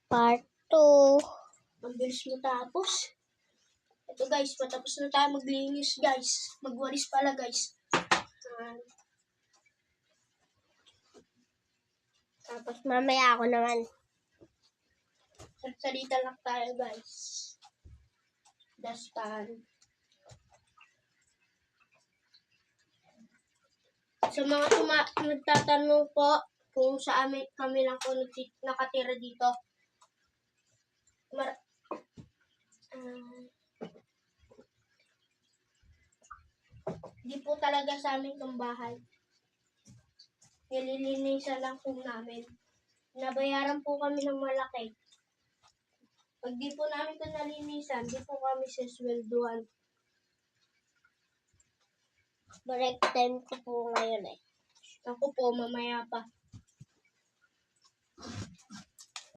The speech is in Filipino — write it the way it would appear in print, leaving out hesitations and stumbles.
Part 2. Ang bilis mo tapos. Ito guys, patapos na tayo maglinis guys. Magwalis pala guys. Tapos mamaya ako naman. Salita lang tayo guys. Dastan. Sa mga nagtatanong po kung sa amin kami lang po nakatira dito. Di po talaga sa amin itong bahay. Nililinisan lang po namin. Nabayaran po kami ng malaki. Pag di po namin ito nalinisan, di po kami siswelduhan. Break time ko po ngayon eh. Ako po, mamaya pa.